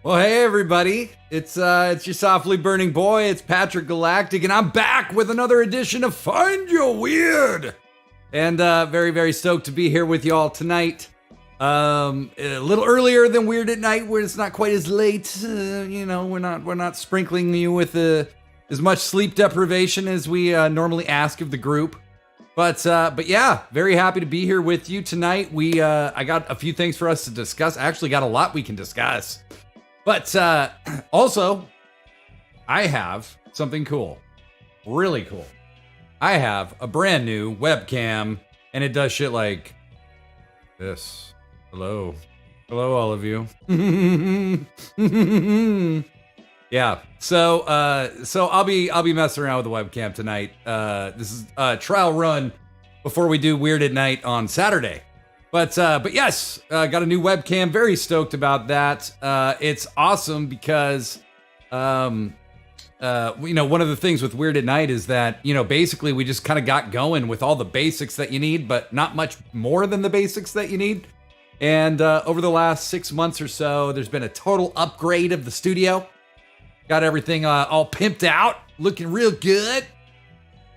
Well, hey everybody, it's your softly burning boy, it's Patrick Galactic, and I'm back with another edition of Find Your Weird! And very, very stoked to be here with y'all tonight. A little earlier than Weird at Night, where it's not quite as late. We're not sprinkling you with as much sleep deprivation as we normally ask of the group. But yeah, very happy to be here with you tonight. I got a few things for us to discuss. I actually got a lot we can discuss. But also, I have something cool, really cool. I have a brand new webcam, and it does shit like this. Hello, all of you. Yeah. So I'll be messing around with the webcam tonight. This is a trial run before we do Weird at Night on Saturday. But yes, got a new webcam. Very stoked about that. It's awesome because, one of the things with Weird at Night is that, basically we just kind of got going with all the basics that you need, but not much more than the basics that you need. And over the last 6 months or so, there's been a total upgrade of the studio. Got everything all pimped out, looking real good.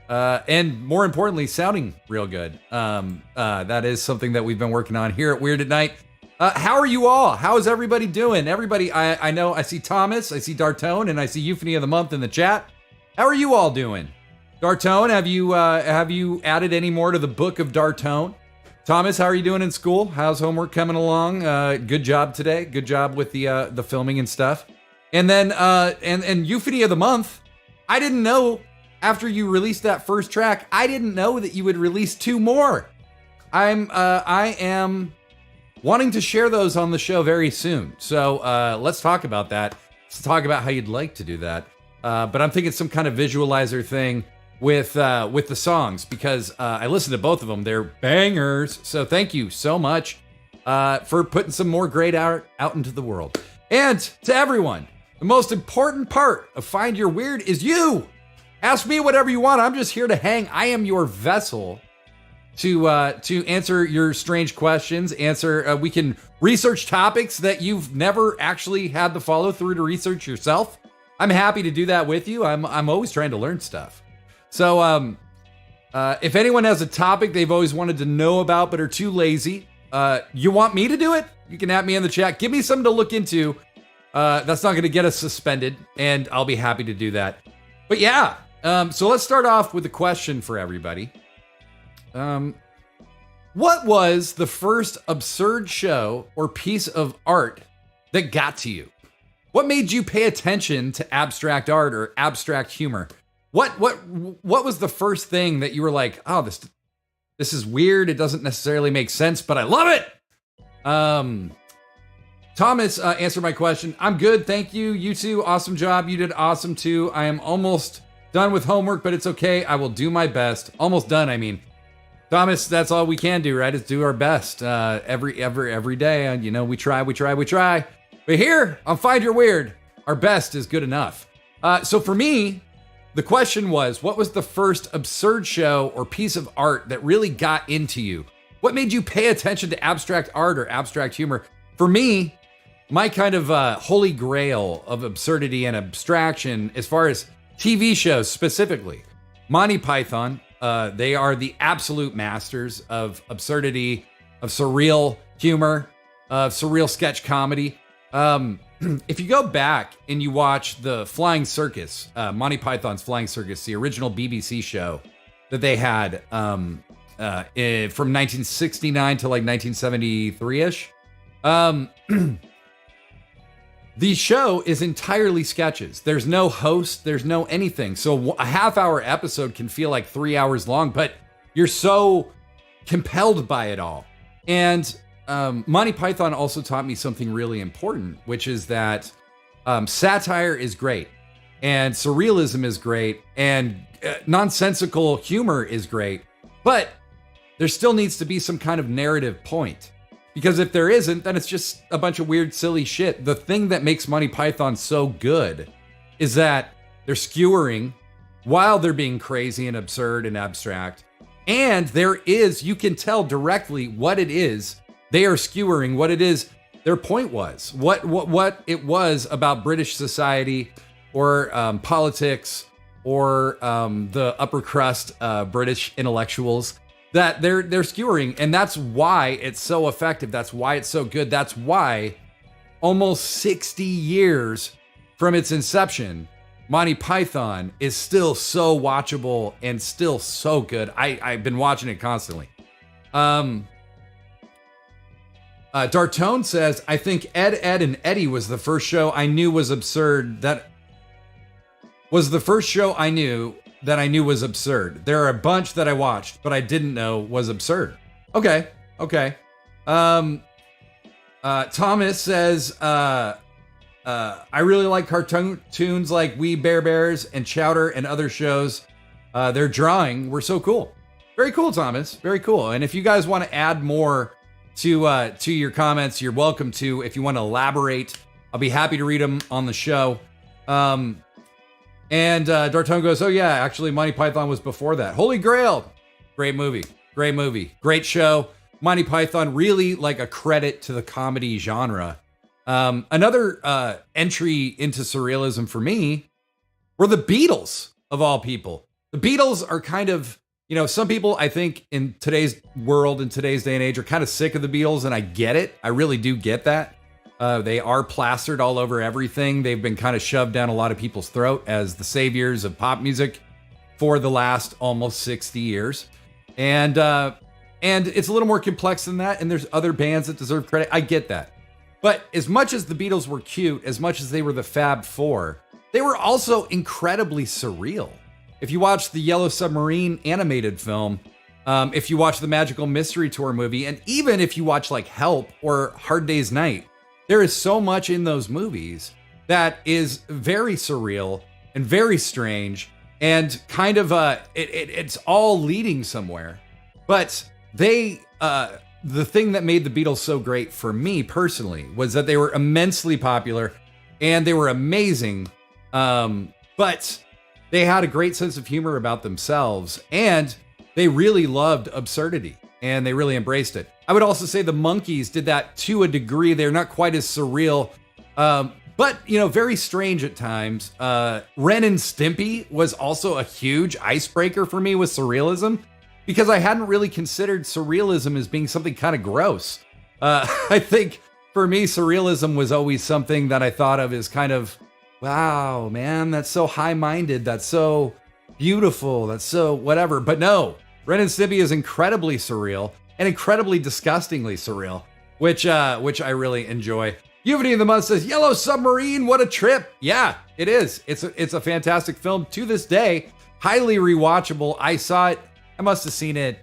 And more importantly, sounding real good. That is something that we've been working on here at Weird at Night. How are you all? How is everybody doing? Everybody, I know I see Thomas, I see Dartone, and I see Euphony of the Month in the chat. How are you all doing? Dartone, have you added any more to the book of Dartone? Thomas, how are you doing in school? How's homework coming along? Good job today. Good job with the filming and stuff. And then and Euphony of the Month, I didn't know. After you released that first track, I didn't know that you would release 2 more. I am wanting to share those on the show very soon. So let's talk about that. Let's talk about how you'd like to do that. But I'm thinking some kind of visualizer thing with the songs because I listened to both of them. They're bangers. So thank you so much for putting some more great art out into the world. And to everyone, the most important part of Find Your Weird is you. Ask me whatever you want. I'm just here to hang. I am your vessel to answer your strange questions. We can research topics that you've never actually had the follow through to research yourself. I'm happy to do that with you. I'm always trying to learn stuff. So if anyone has a topic they've always wanted to know about but are too lazy, you want me to do it? You can at me in the chat. Give me something to look into. That's not going to get us suspended, and I'll be happy to do that. But yeah, So let's start off with a question for everybody. What was the first absurd show or piece of art that got to you? What made you pay attention to abstract art or abstract humor? What was the first thing that you were like, oh, this is weird. It doesn't necessarily make sense, but I love it. Thomas answered my question. I'm good, thank you. You too, awesome job. You did awesome too. I am almost done with homework, but it's okay. I will do my best. Almost done, I mean. Thomas, that's all we can do, right? Is do our best every day. And we try. But here on Find Your Weird, our best is good enough. So for me, the question was, what was the first absurd show or piece of art that really got into you? What made you pay attention to abstract art or abstract humor? For me, my kind of holy grail of absurdity and abstraction, as far as TV shows specifically, Monty Python. They are the absolute masters of absurdity, of surreal humor, of surreal sketch comedy. If you go back and you watch the Flying Circus, Monty Python's Flying Circus, the original BBC show that they had from 1969 to like 1973-ish, the show is entirely sketches. There's no host, there's no anything. So a half-hour episode can feel like 3 hours long, but you're so compelled by it all. And Monty Python also taught me something really important, which is that satire is great, and surrealism is great, and nonsensical humor is great, but there still needs to be some kind of narrative point. Because if there isn't, then it's just a bunch of weird, silly shit. The thing that makes Monty Python so good is that they're skewering while they're being crazy and absurd and abstract. And you can tell directly what it is they are skewering, what it is their point was, what it was about British society or politics or the upper crust British intellectuals that they're skewering. And that's why it's so effective. That's why it's so good. That's why almost 60 years from its inception, Monty Python is still so watchable and still so good. I've been watching it constantly. Dartone says, I think Ed, and Eddie was the first show I knew was absurd. That was the first show I knew that I knew was absurd. There are a bunch that I watched, but I didn't know was absurd. Okay. Thomas says, I really like cartoons like We Bare Bears and Chowder and other shows. Their drawing were so cool. Very cool, Thomas. Very cool. And if you guys want to add more to your comments, you're welcome to. If you want to elaborate, I'll be happy to read them on the show. And Dartone goes, oh yeah, actually Monty Python was before that. Holy Grail. Great movie. Great show. Monty Python, really like a credit to the comedy genre. Another entry into surrealism for me were the Beatles, of all people. The Beatles are kind of, some people I think in today's world, in today's day and age, are kind of sick of the Beatles, and I get it. I really do get that. They are plastered all over everything. They've been kind of shoved down a lot of people's throat as the saviors of pop music for the last almost 60 years. And it's a little more complex than that. And there's other bands that deserve credit. I get that. But as much as the Beatles were cute, as much as they were the Fab Four, they were also incredibly surreal. If you watch the Yellow Submarine animated film, if you watch the Magical Mystery Tour movie, and even if you watch like Help or Hard Day's Night, there is so much in those movies that is very surreal and very strange and kind of it's all leading somewhere. But the thing that made the Beatles so great for me personally was that they were immensely popular and they were amazing, but they had a great sense of humor about themselves and they really loved absurdity and they really embraced it. I would also say the Monkees did that to a degree. They're not quite as surreal, but very strange at times. Ren and Stimpy was also a huge icebreaker for me with surrealism because I hadn't really considered surrealism as being something kind of gross. I think for me, surrealism was always something that I thought of as kind of, wow, man, that's so high-minded. That's so beautiful. That's so whatever. But no, Ren and Stimpy is incredibly surreal and incredibly disgustingly surreal, which I really enjoy. Euphony of the Month says, Yellow Submarine, what a trip. Yeah, it is. It's a fantastic film to this day. Highly rewatchable. I must have seen it,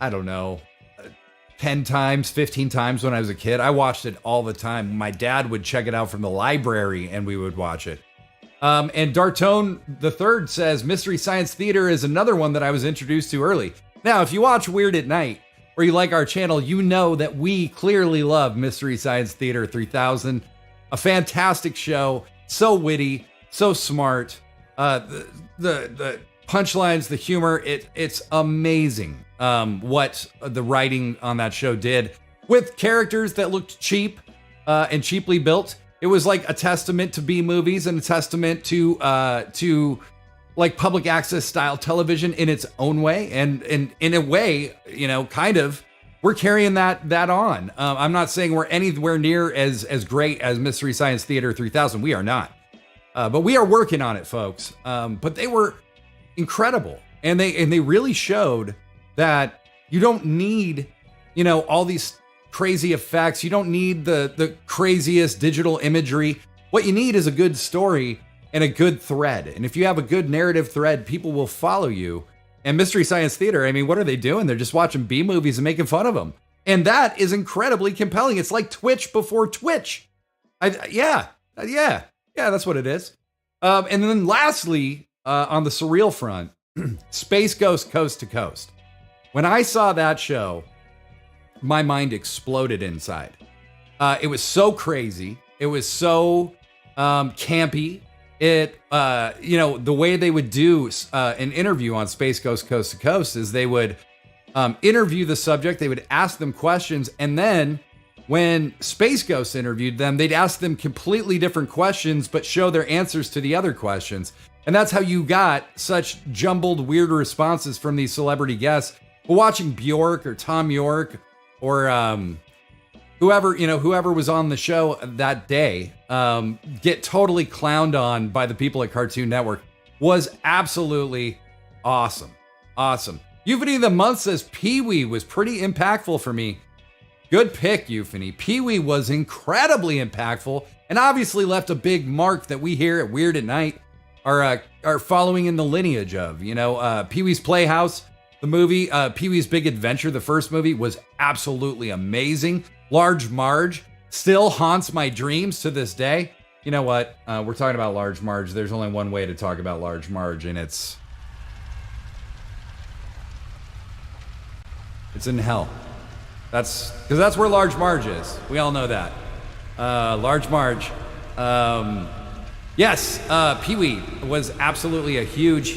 I don't know, 10 times, 15 times when I was a kid. I watched it all the time. My dad would check it out from the library and we would watch it. And Dartone III says, Mystery Science Theater is another one that I was introduced to early. Now, if you watch Weird at Night, or you like our channel, you know that we clearly love Mystery Science Theater 3000. A fantastic show, so witty, so smart. The punchlines, the humor, it's amazing what the writing on that show did with characters that looked cheap and cheaply built. It was like a testament to B movies and a testament to like public access style television in its own way. And in a way, kind of, we're carrying that on. I'm not saying we're anywhere near as great as Mystery Science Theater 3000. We are not. But we are working on it, folks. But they were incredible. And they really showed that you don't need, all these crazy effects. You don't need the craziest digital imagery. What you need is a good story and a good thread. And if you have a good narrative thread, people will follow you. And Mystery Science Theater, I mean, what are they doing? They're just watching B movies and making fun of them. And that is incredibly compelling. It's like Twitch before Twitch. Yeah, that's what it is. And then lastly, on the surreal front, Space Ghost Coast to Coast. When I saw that show, my mind exploded inside. It was so crazy. It was so campy. It, the way they would do an interview on Space Ghost Coast to Coast is they would interview the subject, they would ask them questions, and then when Space Ghost interviewed them, they'd ask them completely different questions, but show their answers to the other questions. And that's how you got such jumbled, weird responses from these celebrity guests. But watching Bjork or Tom York or whoever was on the show that day get totally clowned on by the people at Cartoon Network was absolutely awesome. Awesome. Euphony of the Month says Pee-wee was pretty impactful for me. Good pick, Euphony. Pee-wee was incredibly impactful and obviously left a big mark that we here at Weird at Night are following in the lineage of. Pee-wee's Playhouse, the movie, Pee-wee's Big Adventure, the first movie, was absolutely amazing. Large Marge still haunts my dreams to this day. You know what? We're talking about Large Marge. There's only one way to talk about Large Marge, and it's in hell. That's because that's where Large Marge is. We all know that. Large Marge. Yes, Pee-wee was absolutely a huge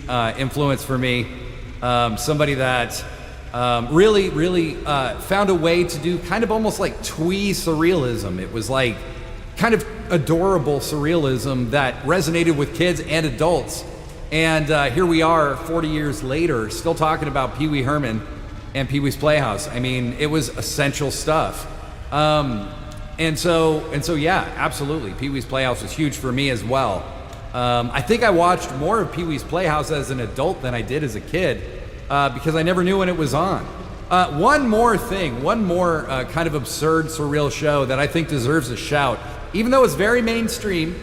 influence for me. Somebody that really found a way to do kind of almost like twee surrealism. It was like kind of adorable surrealism that resonated with kids and adults. And here we are 40 years later, still talking about Pee-wee Herman and Pee-wee's Playhouse. I mean, it was essential stuff. And so yeah, absolutely. Pee-wee's Playhouse was huge for me as well. I think I watched more of Pee-wee's Playhouse as an adult than I did as a kid because I never knew when it was on. One more kind of absurd, surreal show that I think deserves a shout, even though it's very mainstream,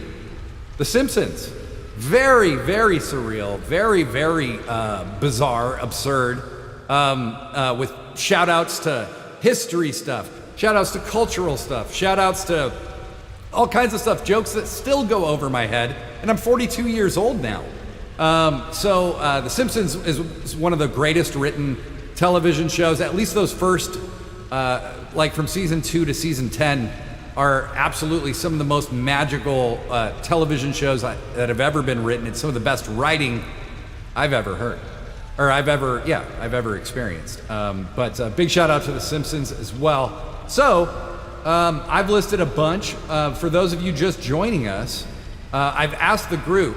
The Simpsons. Very surreal, very bizarre, absurd, with shout outs to history stuff, shout outs to cultural stuff, shout outs to all kinds of stuff, jokes that still go over my head, and I'm 42 years old now. The Simpsons is one of the greatest written television shows. At least those first, from season 2 to season 10, are absolutely some of the most magical television shows that have ever been written. It's some of the best writing I've ever heard, or I've ever experienced. But big shout out to The Simpsons as well. So I've listed a bunch. For those of you just joining us, I've asked the group,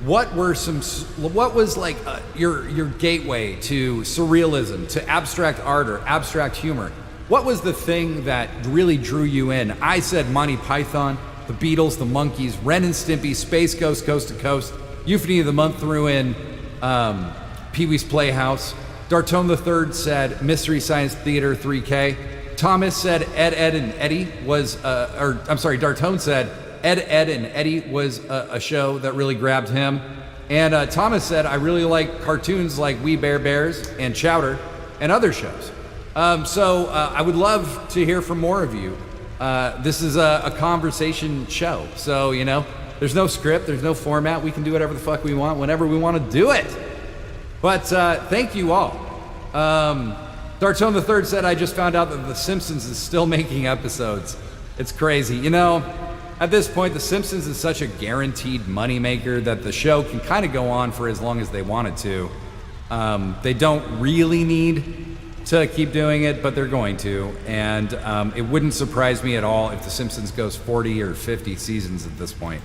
what was like your gateway to surrealism, to abstract art or abstract humor? What was the thing that really drew you in? I said Monty Python, the Beatles, the Monkees, Ren and Stimpy, Space Ghost Coast to Coast, Euphony of the Month threw in Pee-wee's Playhouse. Dartone III said Mystery Science Theater 3K. Thomas said Ed, and Eddie was, Dartone said Ed, and Eddie was a show that really grabbed him. And Thomas said, I really like cartoons like We Bare Bears and Chowder and other shows. So I would love to hear from more of you. This is a conversation show. So, you know, there's no script, there's no format. We can do whatever the fuck we want, whenever we want to do it. But thank you all. Dartone III said, I just found out that The Simpsons is still making episodes. It's crazy. You know, at this point, The Simpsons is such a guaranteed moneymaker that the show can kind of go on for as long as they wanted to. They don't really need to keep doing it, but they're going to. And it wouldn't surprise me at all if The Simpsons goes 40 or 50 seasons at this point.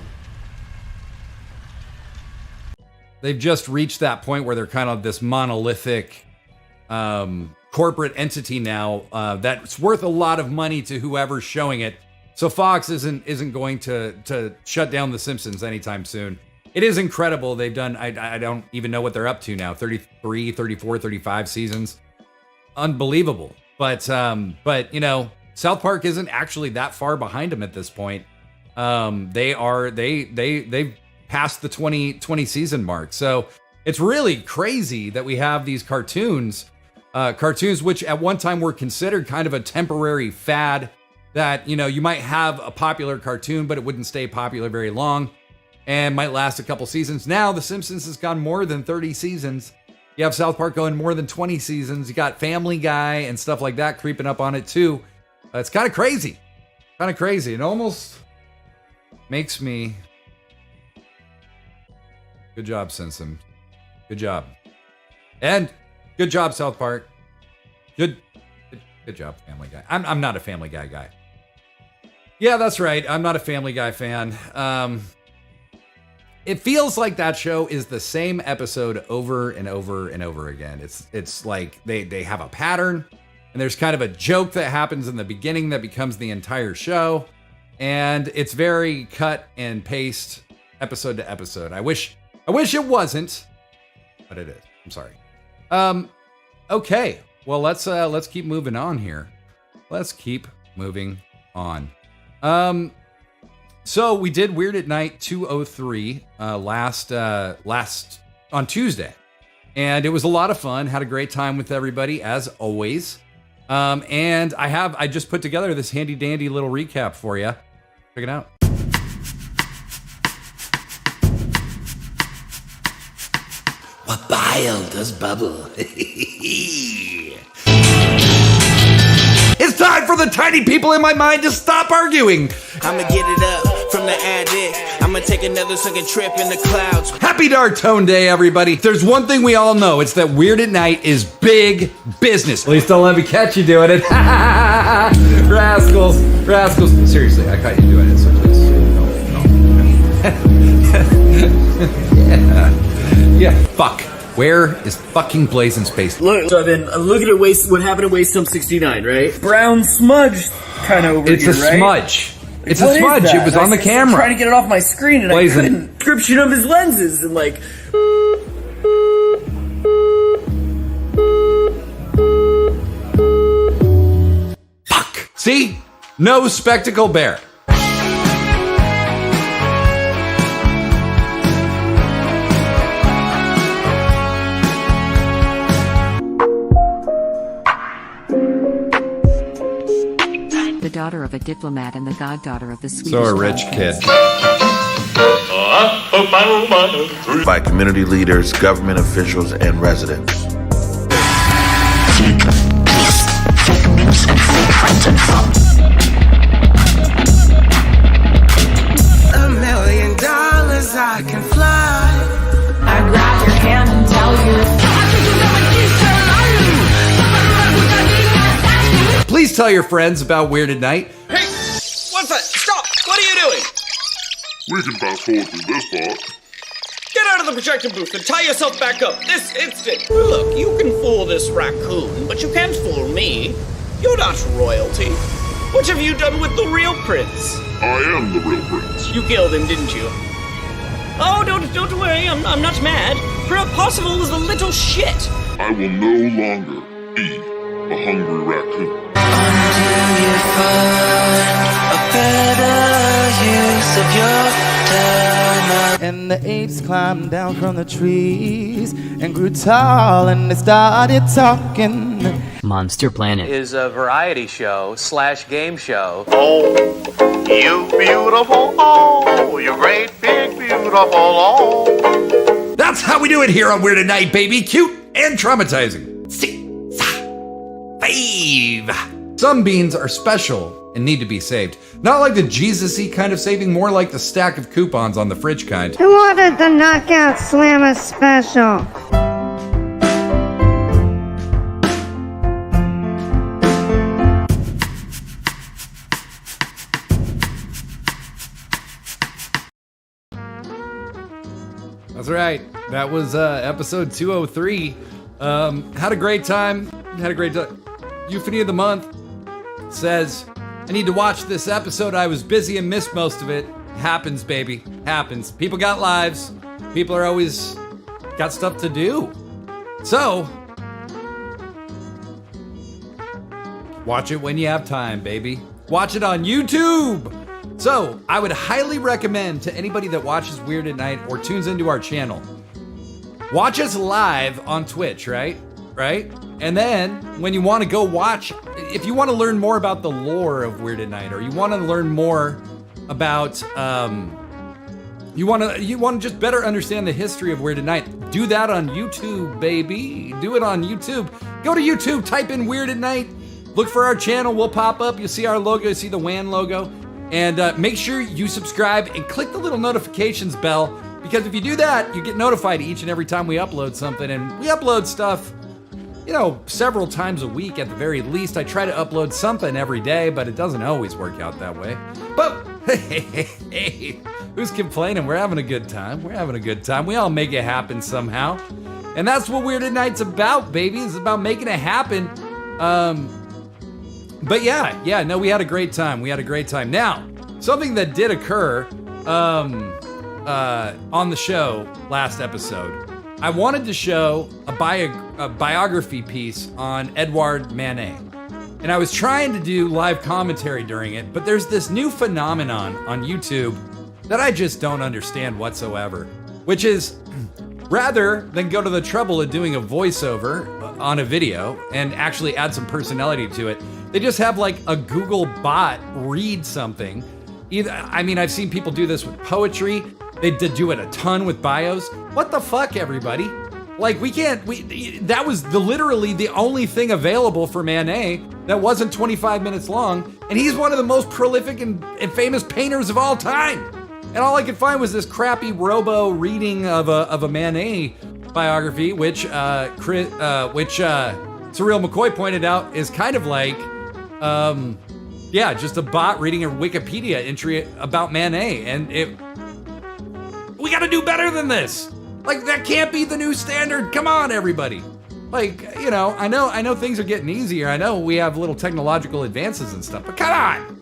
They've just reached that point where they're kind of this monolithic corporate entity now that's worth a lot of money to whoever's showing it. So Fox isn't going to shut down The Simpsons anytime soon. It is incredible. They've done, I don't even know what they're up to now, 33, 34, 35 seasons. Unbelievable. But you know, South Park isn't actually that far behind them at this point. They've passed the 20 season mark. So it's really crazy that we have these cartoons which at one time were considered kind of a temporary fad, that, you know, you might have a popular cartoon, but it wouldn't stay popular very long and might last a couple seasons. Now The Simpsons has gone more than 30 seasons. You have South Park going more than 20 seasons. You got Family Guy and stuff like that creeping up on it too. It's kind of crazy. It almost makes me... Good job, Simpsons. Good job. And good job, South Park. Good job, Family Guy. I'm not a Family Guy guy. Yeah, that's right. I'm not a Family Guy fan. It feels like that show is the same episode over and over and over again. It's like they have a pattern, and there's kind of a joke that happens in the beginning that becomes the entire show, and it's very cut and paste episode to episode. I wish it wasn't, but it is. I'm sorry. Okay. Well, let's keep moving on here. Let's keep moving on. So we did Weird at Night 203 last on Tuesday, and it was a lot of fun. Had a great time with everybody as always. And I just put together this handy dandy little recap for you. Check it out. What bile does bubble? It's time for the tiny people in my mind to stop arguing. I'ma get it up from the attic. I'ma take another second trip in the clouds. Happy Dartone Day, everybody. There's one thing we all know. It's that Weird at Night is big business. At least don't let me catch you doing it. Rascals. Seriously, I caught you doing it, so please. No. Yeah, fuck. Where is fucking Blazing Space? Look, so then look at it. What happened at Waste Dump 69, right? Brown smudge, kind of over it's here, a right? Smudge. It's a smudge. It was on the camera. I'm trying to get it off my screen, and Blazing. I couldn't. Description of his lenses, and like. Fuck. See? No Spectacle Bear. The daughter of a diplomat and the goddaughter of the Swedish. So a rich kid. By community leaders, government officials, and residents. $1 million I can fly. I grab your hand and tell you. Please tell your friends about Weird at Night. Hey! What's that? Stop! What are you doing? We can fast forward through this part. Get out of the projector booth and tie yourself back up this instant! Look, you can fool this raccoon, but you can't fool me. You're not royalty. What have you done with the real prince? I am the real prince. You killed him, didn't you? Oh, don't worry, I'm not mad. Percival was a little shit. I will no longer be a hungry raccoon. And the apes climbed down from the trees and grew tall and they started talking. Monster Planet is a variety show / game show. Oh, you beautiful, oh, you great big beautiful, oh. That's how we do it here on Weird at Night, baby. Cute and traumatizing. Fave. Some beans are special and need to be saved. Not like the Jesus-y kind of saving, more like the stack of coupons on the fridge kind. Who ordered the Knockout Slammer special? That's right. That was episode 203. Had a great time. Euphony of the month says, I need to watch this episode. I was busy and missed most of it. Happens, baby. Happens. People got lives. People are always got stuff to do. So, watch it when you have time, baby. Watch it on YouTube. So, I would highly recommend to anybody that watches Weird at Night or tunes into our channel, watch us live on Twitch, right? And then when you want to go watch, if you want to learn more about the lore of Weird at Night, or you want to learn more about, you want to just better understand the history of Weird at Night, do that on YouTube, baby. Do it on YouTube. Go to YouTube, type in Weird at Night, look for our channel, we'll pop up. You'll see our logo, you see the WAN logo, and make sure you subscribe and click the little notifications bell, because if you do that, you get notified each and every time we upload something, and we upload stuff, you know, several times a week at the very least. I try to upload something every day, but it doesn't always work out that way. But hey, who's complaining? We're having a good time. We all make it happen somehow. And that's what Weird at Night's about, baby. It's about making it happen. But yeah, no, we had a great time. Now, something that did occur on the show last episode, I wanted to show a biography piece on Edouard Manet. And I was trying to do live commentary during it, but there's this new phenomenon on YouTube that I just don't understand whatsoever, which is, rather than go to the trouble of doing a voiceover on a video and actually add some personality to it, they just have like a Google bot read something. I've seen people do this with poetry. They did do it a ton with bios. What the fuck, everybody? Like, that was literally the only thing available for Manet that wasn't 25 minutes long, and he's one of the most prolific and famous painters of all time. And all I could find was this crappy robo reading of a Manet biography, which Surreal McCoy pointed out is kind of like, just a bot reading a Wikipedia entry about Manet, and we gotta do better than this. Like, that can't be the new standard. Come on, everybody. Like, you know, I know things are getting easier. I know we have little technological advances and stuff, but come on.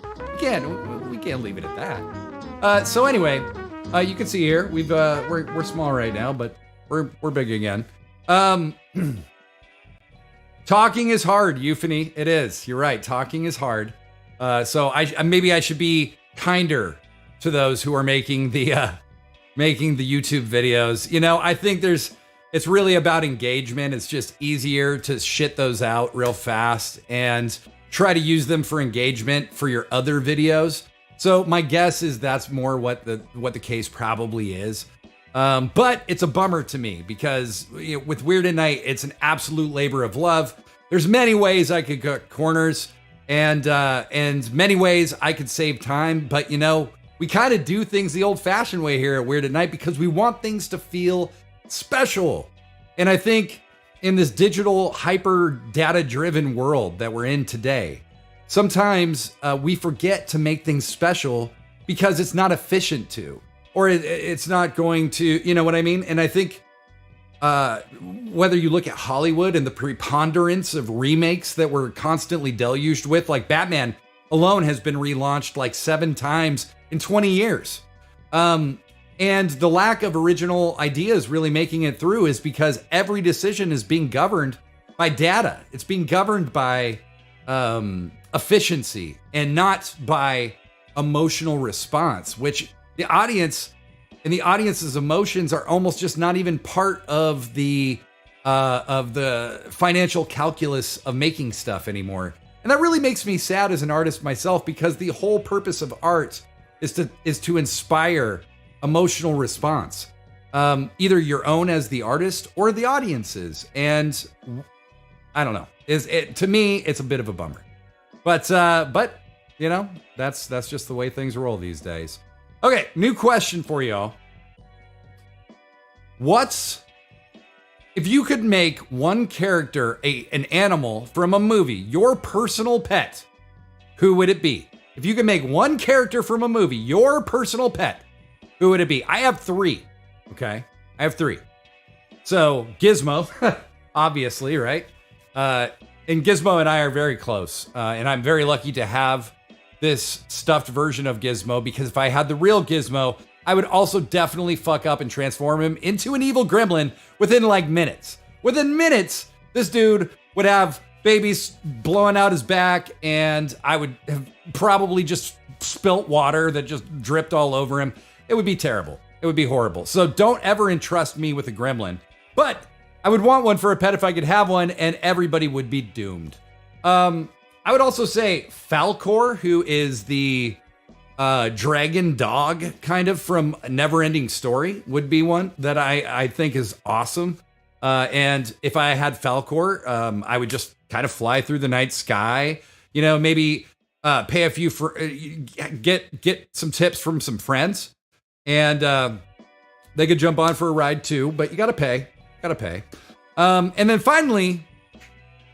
We can't leave it at that. So anyway, you can see here, we're small right now, but we're big again. Talking is hard, Euphony. It is. You're right. Talking is hard. So maybe I should be kinder to those who are making the YouTube videos. You know, I think it's really about engagement. It's just easier to shit those out real fast and try to use them for engagement for your other videos. So my guess is that's more what the case probably is. But it's a bummer to me because with Weird at Night, it's an absolute labor of love. There's many ways I could cut corners and many ways I could save time, but you know, we kind of do things the old-fashioned way here at Weird at Night because we want things to feel special. And I think in this digital, hyper data-driven world that we're in today, sometimes we forget to make things special because it's not efficient to, or it's not going to, you know what I mean? And I think whether you look at Hollywood and the preponderance of remakes that we're constantly deluged with, like Batman alone has been relaunched like 7 times in 20 years. And the lack of original ideas really making it through is because every decision is being governed by data. It's being governed by efficiency and not by emotional response, which the audience and the audience's emotions are almost just not even part of the financial calculus of making stuff anymore. And that really makes me sad as an artist myself, because the whole purpose of art is to inspire emotional response, either your own as the artist or the audience's. And I don't know. To me, it's a bit of a bummer. But you know, that's just the way things roll these days. Okay, new question for y'all. If you could make one character an animal from a movie, your personal pet, who would it be? If you could make one character from a movie, your personal pet, who would it be? I have 3. Okay, I have 3. So Gizmo, obviously, right? And Gizmo and I are very close, and I'm very lucky to have this stuffed version of Gizmo, because if I had the real Gizmo, I would also definitely fuck up and transform him into an evil gremlin within like minutes. Within minutes, this dude would have babies blowing out his back, and I would have probably just spilt water that just dripped all over him. It would be terrible. It would be horrible. So don't ever entrust me with a gremlin. But I would want one for a pet if I could have one, and everybody would be doomed. I would also say Falcor, who is the dragon dog kind of from Neverending Story, would be one that I think is awesome. And if I had Falcor, I would just kind of fly through the night sky, you know, maybe pay a few for get some tips from some friends, and they could jump on for a ride too, but you gotta pay. And then finally,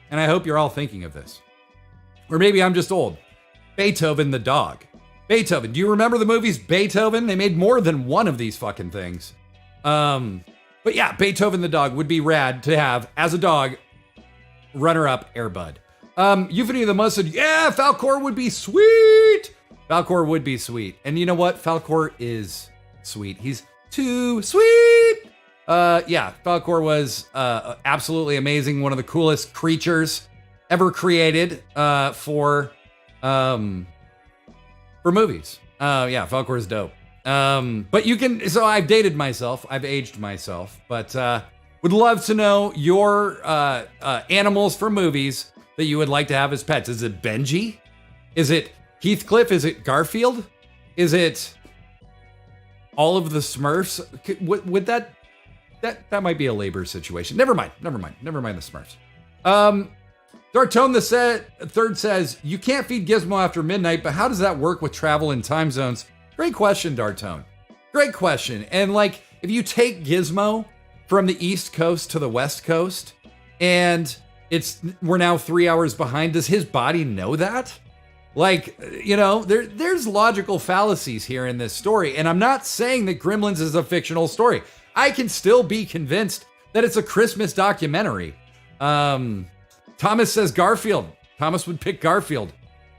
and I hope you're all thinking of this, or maybe I'm just old, Beethoven the dog. Beethoven, do you remember the movies Beethoven? They made more than one of these fucking things. But yeah, Beethoven the dog would be rad to have as a dog. Runner-up, Air Bud. Euphony of the Mud said, yeah, Falcor would be sweet. Falcor would be sweet. And you know what? Falcor is sweet. He's too sweet. Yeah, Falcor was absolutely amazing. One of the coolest creatures ever created for movies. Yeah, Falcor is dope. But you can, so I've dated myself, I've aged myself, but would love to know your animals for movies that you would like to have as pets. Is it Benji? Is it Heathcliff? Is it Garfield? Is it all of the Smurfs? Would that might be a labor situation. Never mind the Smurfs. Dartone the third says, you can't feed Gizmo after midnight, but how does that work with travel and time zones? Great question, Dartone. Great question. And like, if you take Gizmo from the East Coast to the West Coast, and we're now 3 hours behind, does his body know that? Like, you know, there's logical fallacies here in this story. And I'm not saying that Gremlins is a fictional story. I can still be convinced that it's a Christmas documentary. Thomas says Garfield. Thomas would pick Garfield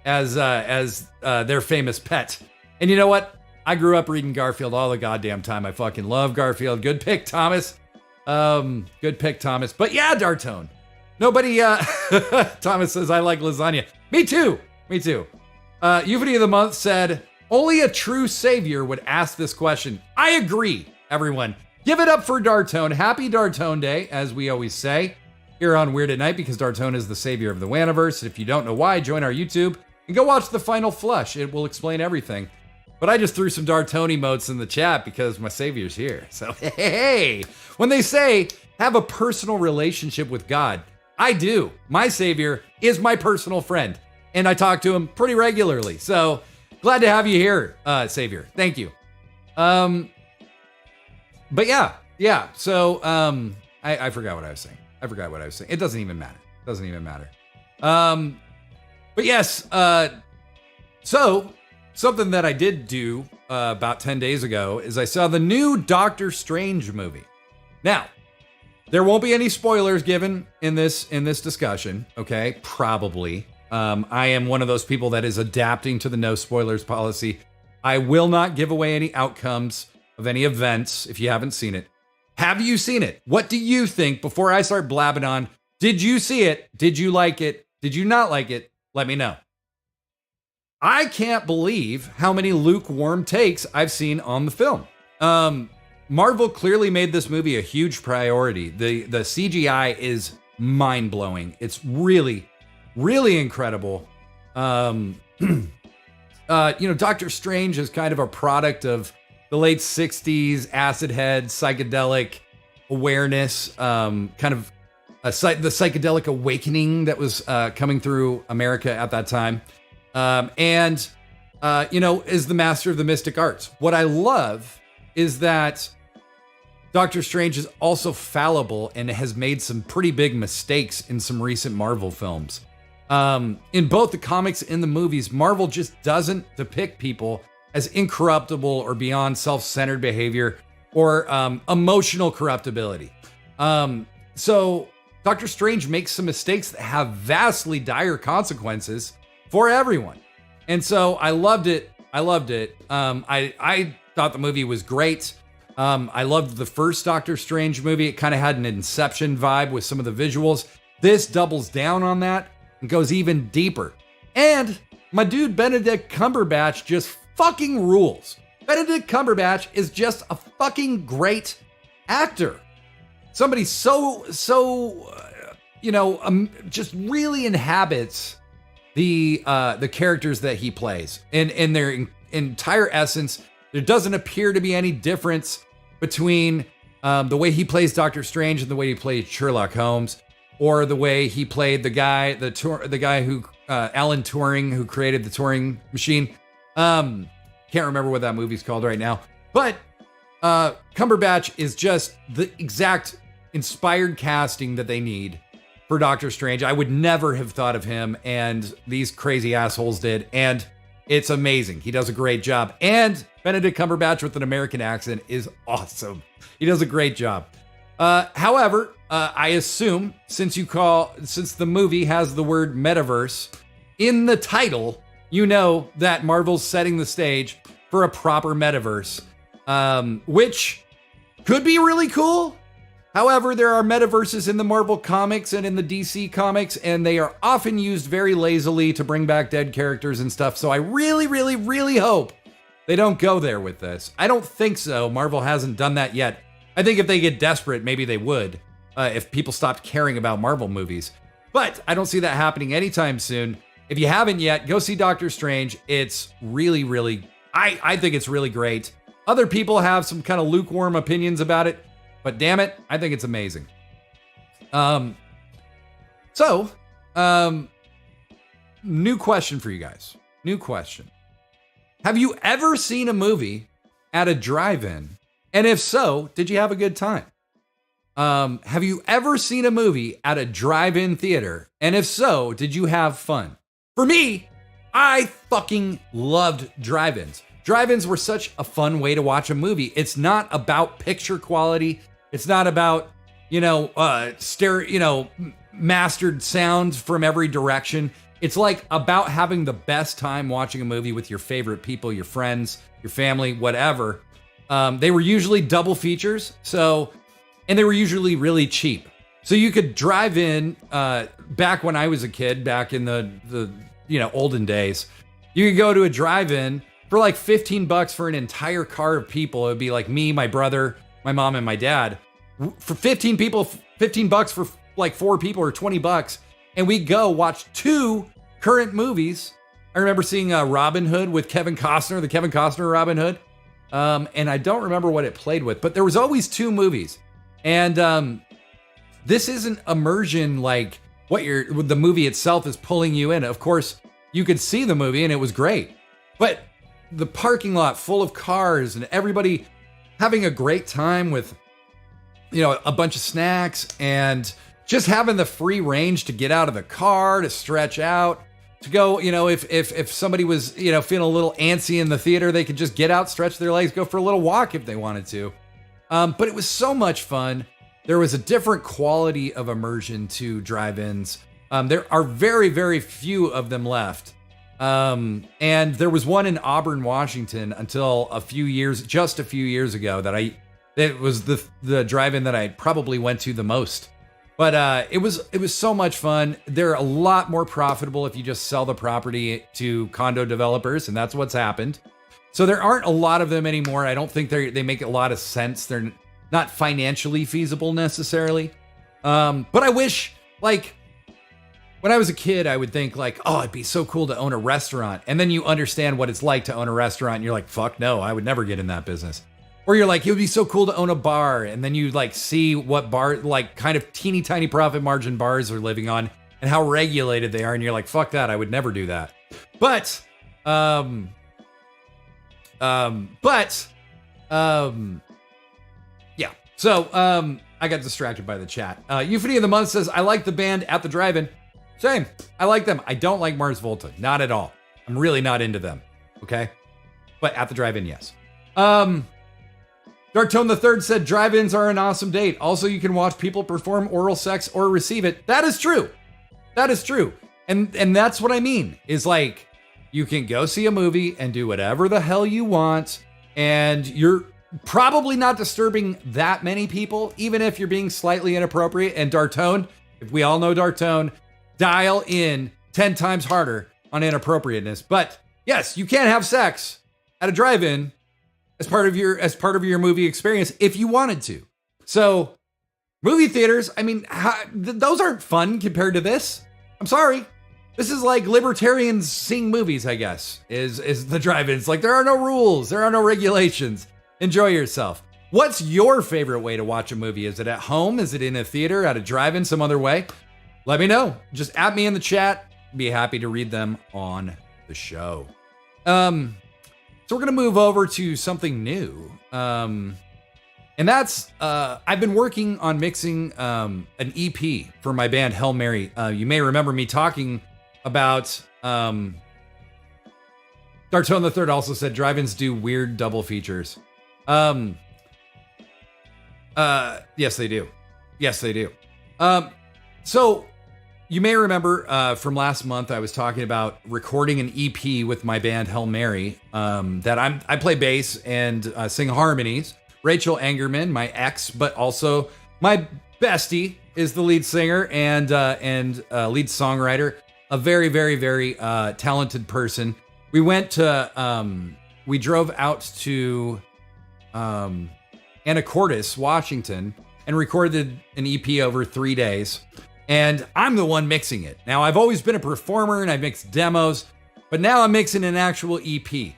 as their famous pet. And you know what? I grew up reading Garfield all the goddamn time. I fucking love Garfield. Good pick, Thomas. Good pick, Thomas. But yeah, Dartone. Nobody, Thomas says, I like lasagna. Me too. Euphony of the Month said, only a true savior would ask this question. I agree, everyone. Give it up for Dartone. Happy Dartone Day, as we always say here on Weird at Night, because Dartone is the savior of the Waniverse. If you don't know why, join our YouTube and go watch The Final Flush. It will explain everything. But I just threw some Dartone emotes in the chat because my savior's here. So, hey, when they say have a personal relationship with God, I do. My savior is my personal friend, and I talk to him pretty regularly. So glad to have you here, savior. Thank you. But yeah. So I forgot what I was saying. It doesn't even matter. But yes. So something that I did do about 10 days ago is I saw the new Doctor Strange movie. Now, there won't be any spoilers given in this discussion, okay? Probably. I am one of those people that is adapting to the no spoilers policy. I will not give away any outcomes of any events if you haven't seen it. Have you seen it? What do you think before I start blabbing on? Did you see it? Did you like it? Did you not like it? Let me know. I can't believe how many lukewarm takes I've seen on the film. Marvel clearly made this movie a huge priority. The CGI is mind-blowing. It's really, really incredible. Doctor Strange is kind of a product of the late 60s, acid head, psychedelic awareness, kind of the psychedelic awakening that was coming through America at that time. Is the master of the mystic arts. What I love is that Doctor Strange is also fallible and has made some pretty big mistakes in some recent Marvel films. In both the comics and the movies, Marvel just doesn't depict people as incorruptible or beyond self-centered behavior or emotional corruptibility. So Doctor Strange makes some mistakes that have vastly dire consequences for everyone. And so I loved it. I thought the movie was great. I loved the first Doctor Strange movie. It kind of had an Inception vibe with some of the visuals. This doubles down on that and goes even deeper. And my dude Benedict Cumberbatch just fucking rules. Benedict Cumberbatch is just a fucking great actor. Somebody just really inhabits the characters that he plays. And in their entire essence, there doesn't appear to be any difference between the way he plays Doctor Strange and the way he plays Sherlock Holmes, or the way he played the guy who Alan Turing, who created the Turing machine. Can't remember what that movie's called right now, but Cumberbatch is just the exact inspired casting that they need for Doctor Strange. I would never have thought of him, and these crazy assholes did, and it's amazing. He does a great job. And Benedict Cumberbatch with an American accent is awesome. He does a great job. However, I assume since the movie has the word metaverse in the title, you know that Marvel's setting the stage for a proper metaverse, which could be really cool. However, there are metaverses in the Marvel comics and in the DC comics, and they are often used very lazily to bring back dead characters and stuff. So I really, really, really hope they don't go there with this. I don't think so. Marvel hasn't done that yet. I think if they get desperate, maybe they would, if people stopped caring about Marvel movies. But I don't see that happening anytime soon. If you haven't yet, go see Doctor Strange. It's really, really, I think it's really great. Other people have some kind of lukewarm opinions about it, but damn it, I think it's amazing. New question for you guys. New question. Have you ever seen a movie at a drive-in? And if so, did you have a good time? Have you ever seen a movie at a drive-in theater? And if so, did you have fun? For me, I fucking loved drive-ins. Drive-ins were such a fun way to watch a movie. It's not about picture quality. It's not about, mastered sounds from every direction. It's like about having the best time watching a movie with your favorite people, your friends, your family, whatever. They were usually double features, and they were usually really cheap. So you could drive in, back when I was a kid, back in the olden days, you could go to a drive-in for like $15 for an entire car of people. It would be like me, my brother, my mom, and my dad. For 15 people, $15 for like 4 people, or $20. And we'd go watch 2 current movies. I remember seeing Robin Hood with Kevin Costner, the Kevin Costner Robin Hood. And I don't remember what it played with, but there was always 2 movies. And this isn't immersion like the movie itself is pulling you in. Of course, you could see the movie and it was great. But the parking lot full of cars and everybody having a great time with, a bunch of snacks and just having the free range to get out of the car, to stretch out, to go, if somebody was, feeling a little antsy in the theater, they could just get out, stretch their legs, go for a little walk if they wanted to. But it was so much fun. There was a different quality of immersion to drive-ins. There are very, very few of them left. And there was one in Auburn, Washington until just a few years ago it was the drive-in that I probably went to the most. But it was so much fun. They're a lot more profitable if you just sell the property to condo developers, and that's what's happened. So there aren't a lot of them anymore. I don't think they make a lot of sense. They're not financially feasible necessarily. But I wish, like, when I was a kid, I would think like, oh, it'd be so cool to own a restaurant. And then you understand what it's like to own a restaurant, and you're like, fuck no, I would never get in that business. Or you're like, it would be so cool to own a bar. And then you like see what bar, like kind of teeny tiny profit margin bars are living on and how regulated they are. And you're like, fuck that, I would never do that. But, yeah. So, I got distracted by the chat. Euphony of the Month says, I like the band At the Drive-In. Same. I like them. I don't like Mars Volta. Not at all. I'm really not into them. Okay? But At the Drive-In, yes. Dark Tone III said, drive-ins are an awesome date. Also, you can watch people perform oral sex or receive it. That is true. That is true. And that's what I mean, is like, you can go see a movie and do whatever the hell you want, and you're probably not disturbing that many people, even if you're being slightly inappropriate. And Dark Tone, if we all know Dark Tone, dial in 10 times harder on inappropriateness. But yes, you can have sex at a drive-in as part of your movie experience if you wanted to. So movie theaters, I mean, those aren't fun compared to this. I'm sorry. This is like libertarians seeing movies, I guess, is the drive-ins. Like, there are no rules. There are no regulations. Enjoy yourself. What's your favorite way to watch a movie? Is it at home? Is it in a theater, at a drive-in, some other way? Let me know. Just at me in the chat. Be happy to read them on the show. So we're going to move over to something new. And that's, I've been working on mixing an EP for my band Hail Mary. You may remember me talking about, Dark Tone III also said drive-ins do weird double features. Yes, they do. Yes, they do. So you may remember from last month, I was talking about recording an EP with my band Hail Mary. That I play bass and sing harmonies. Rachel Angerman, my ex, but also my bestie, is the lead singer and lead songwriter. A very, very, very talented person. We drove out to Anacortes, Washington, and recorded an EP over 3 days. And I'm the one mixing it. Now, I've always been a performer and I've mixed demos, but now I'm mixing an actual EP.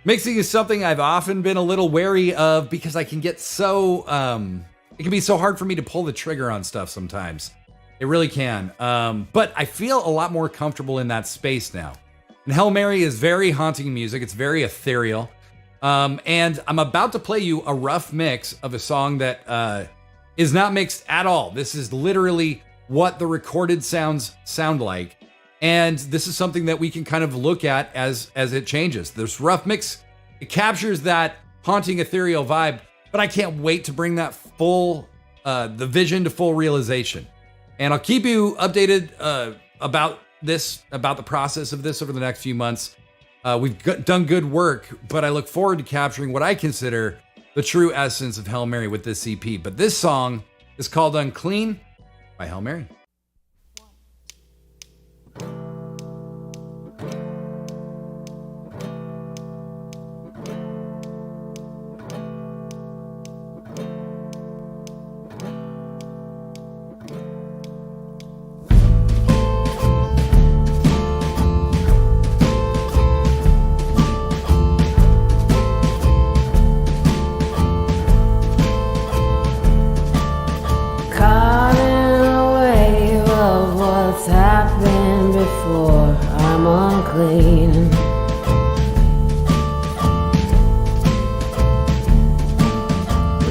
Mixing is something I've often been a little wary of because I can get so, it can be so hard for me to pull the trigger on stuff sometimes. It really can. But I feel a lot more comfortable in that space now. And Hail Mary is very haunting music. It's very ethereal. And I'm about to play you a rough mix of a song that is not mixed at all. This is literally what the recorded sounds sound like. And this is something that we can kind of look at as it changes. This rough mix, it captures that haunting ethereal vibe, but I can't wait to bring that full, the vision to full realization. And I'll keep you updated about the process of this over the next few months. We've done good work, but I look forward to capturing what I consider the true essence of Hail Mary with this EP. But this song is called Unclean by Hail Mary.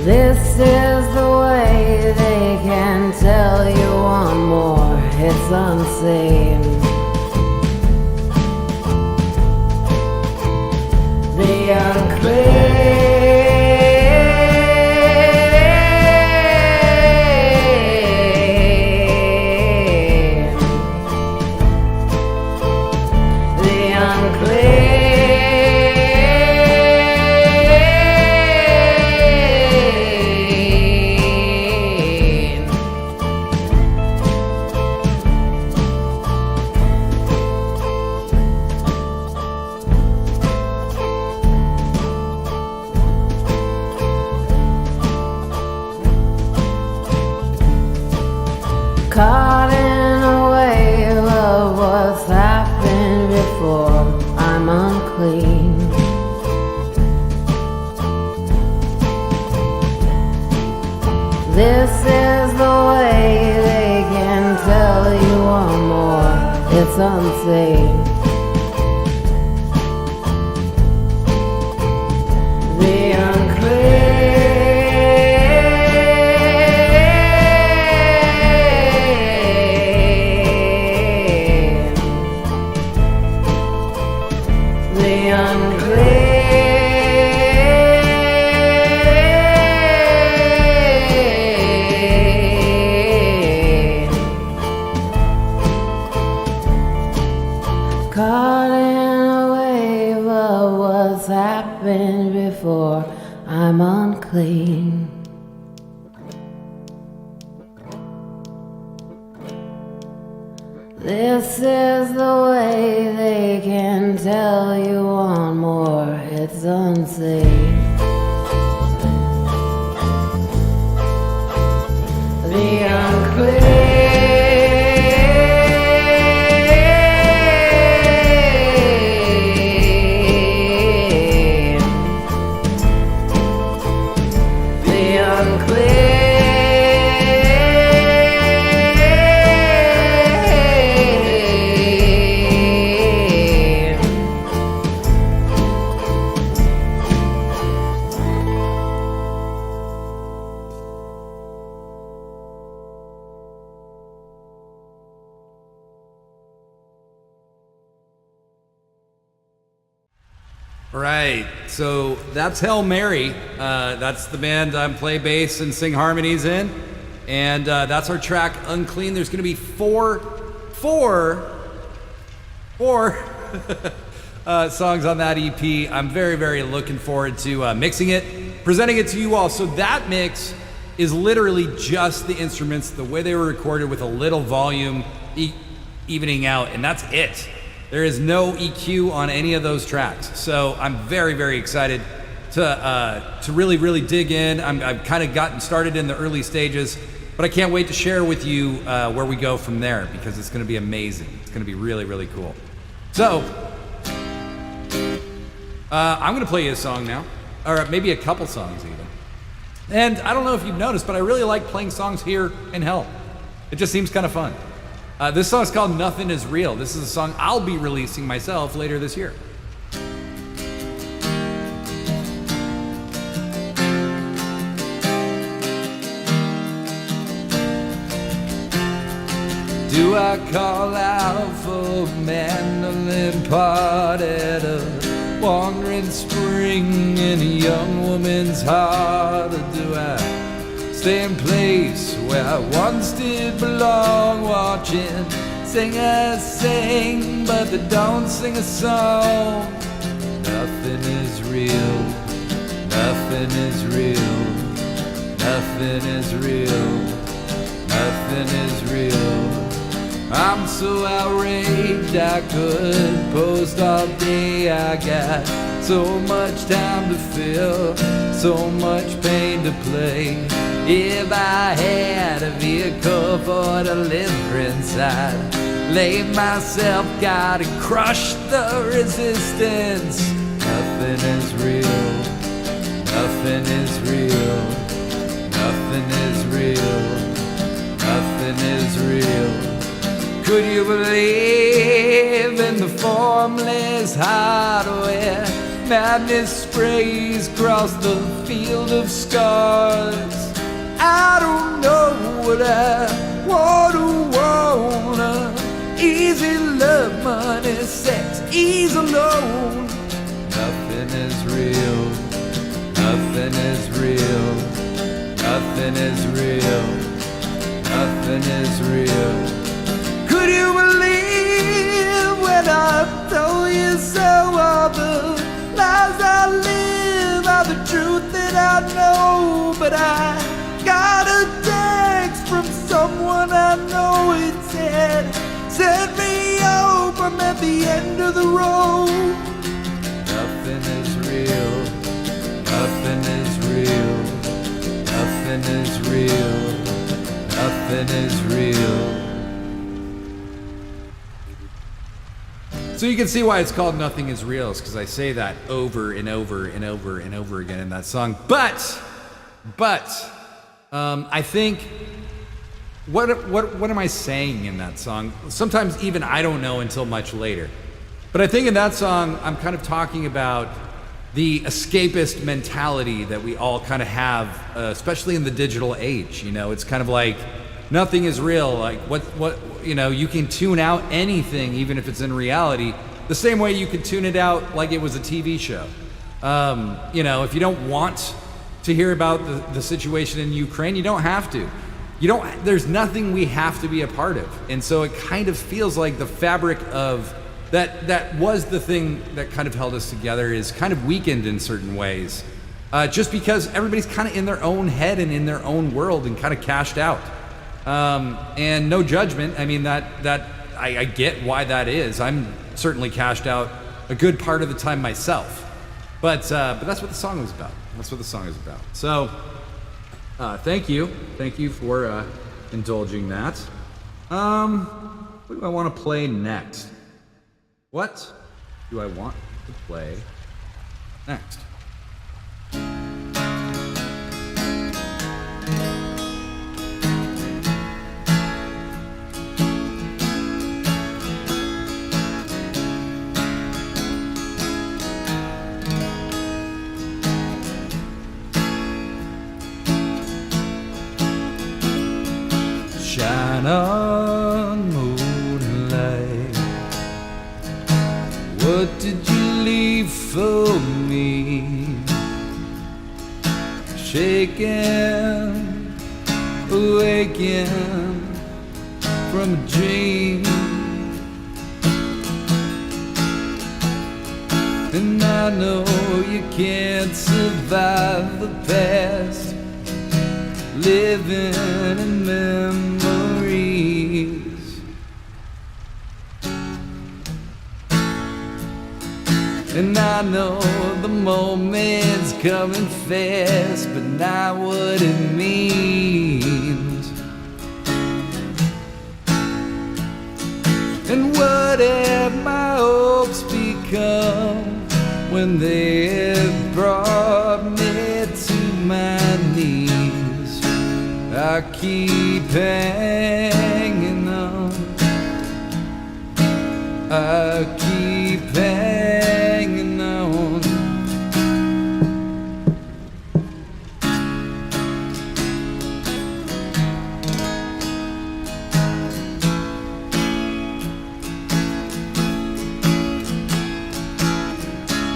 This is the way they can tell you one more. It's unseen. The unclean. The unclean. Caught in a wave of what's happened before. I'm unclean. This is the way they can tell you one more. It's unsafe. The unclean. The unclean. Caught in a wave of what's happened before. I'm unclean. This is the way they can tell you one more. It's unsafe. The unclean. Right, so that's Hail Mary. That's the band I play bass and sing harmonies in. And that's our track, Unclean. There's gonna be four songs on that EP. I'm very, very looking forward to mixing it, presenting it to you all. So that mix is literally just the instruments, the way they were recorded with a little volume evening out, and that's it. There is no EQ on any of those tracks. So I'm very, very excited to really, really dig in. I've kind of gotten started in the early stages, but I can't wait to share with you where we go from there, because it's gonna be amazing. It's gonna be really, really cool. So, I'm gonna play you a song now, or maybe a couple songs even. And I don't know if you've noticed, but I really like playing songs here in Hell. It just seems kind of fun. This song is called Nothing Is Real. This is a song I'll be releasing myself later this year. Do I call out for mandolin part at a wandering spring in a young woman's heart? Or do I stay in place where I once did belong, watching singers sing, but they don't sing a song? Nothing is real, nothing is real, nothing is real, nothing is real. I'm so outraged I could post all day. I got so much time to feel, so much pain to play. If I had a vehicle for deliverance, I'd lay myself down and crush the resistance. Nothing is real, nothing is real, nothing is real, nothing is real. Could you believe in the formless heart where madness sprays across the field of scars? I don't know what I wanna. Easy love, money, sex, ease alone. Nothing is real, nothing is real, nothing is real, nothing is real. Could you believe when I told you so? All the lies I live are the truth that I know. But I got a text from someone I know. It said, set me up, I'm at the end of the road. Nothing is real, nothing is real, nothing is real, nothing is real. So you can see why it's called Nothing Is Real, is because I say that over and over and over and over again in that song. But I think, what am I saying in that song? Sometimes even I don't know until much later. But I think in that song, I'm kind of talking about the escapist mentality that we all kind of have, especially in the digital age. You know, it's kind of like, nothing is real. Like what you can tune out anything, even if it's in reality, the same way you could tune it out like it was a TV show. If you don't want to hear about the situation in Ukraine, you don't have to. There's nothing we have to be a part of. And so it kind of feels like the fabric of that was the thing that kind of held us together is kind of weakened in certain ways. Just because everybody's kind of in their own head and in their own world and kind of cashed out. And no judgment. I mean, that I get why that is. I'm certainly cashed out a good part of the time myself. But that's what the song was about. That's what the song is about. So, thank you for indulging that. What do I want to play next? What do I want to play next? Shine on, moonlight. What did you leave for me? Shaken, awaken from a dream. And I know you can't survive the past, living in memories. And I know the moment's coming fast, but not what it means. And what have my hopes become when they have brought me to my knees? I keep hanging on. I keep hanging on.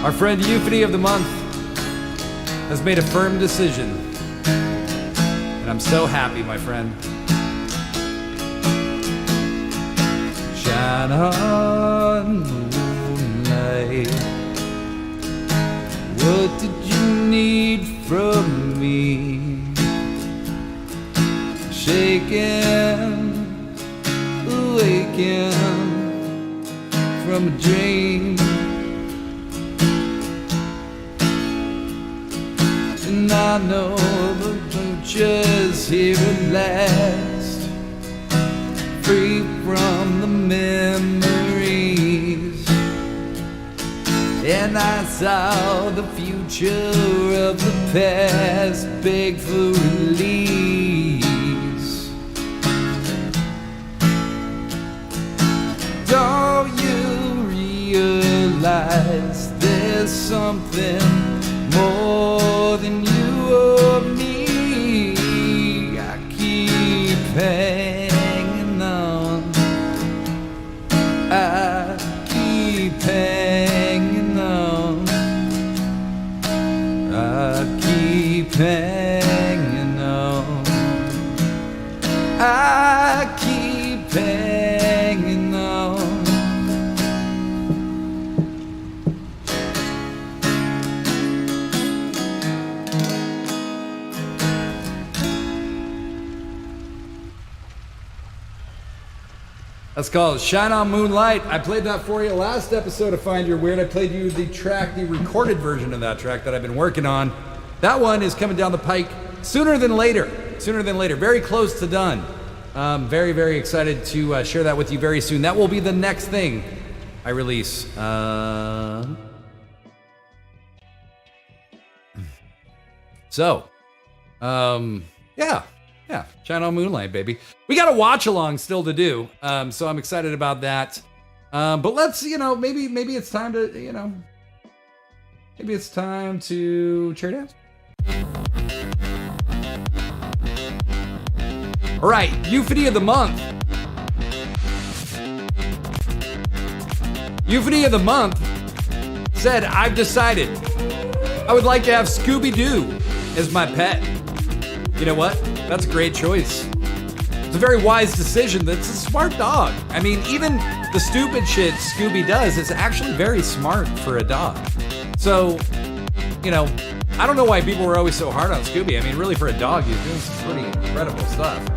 Our friend Euphony of the Month has made a firm decision. And I'm so happy, my friend. Shine on, moonlight. What did you need from me? Shaken, awaken from a dream. And I know the future's here at last, free from the memories. And I saw the future of the past beg for release. Don't you realize there's something more than you or me? I keep hanging on. I keep hanging on. I keep hanging on. I keep hanging on. That's called Shine On Moonlight. I played that for you last episode of Find Your Weird. I played you the track, the recorded version of that track that I've been working on. That one is coming down the pike sooner than later. Sooner than later. Very close to done. Very, very excited to share that with you very soon. That will be the next thing I release. Yeah, Channel Moonlight, baby. We got a watch along still to do, so I'm excited about that. But let's, maybe it's time to, maybe it's time to chair dance. All right, Euphony of the Month. Euphony of the Month said, I've decided I would like to have Scooby-Doo as my pet. You know what? That's a great choice. It's a very wise decision. That's a smart dog. I mean, even the stupid shit Scooby does is actually very smart for a dog. So, I don't know why people were always so hard on Scooby. I mean, really, for a dog, he's doing some pretty incredible stuff.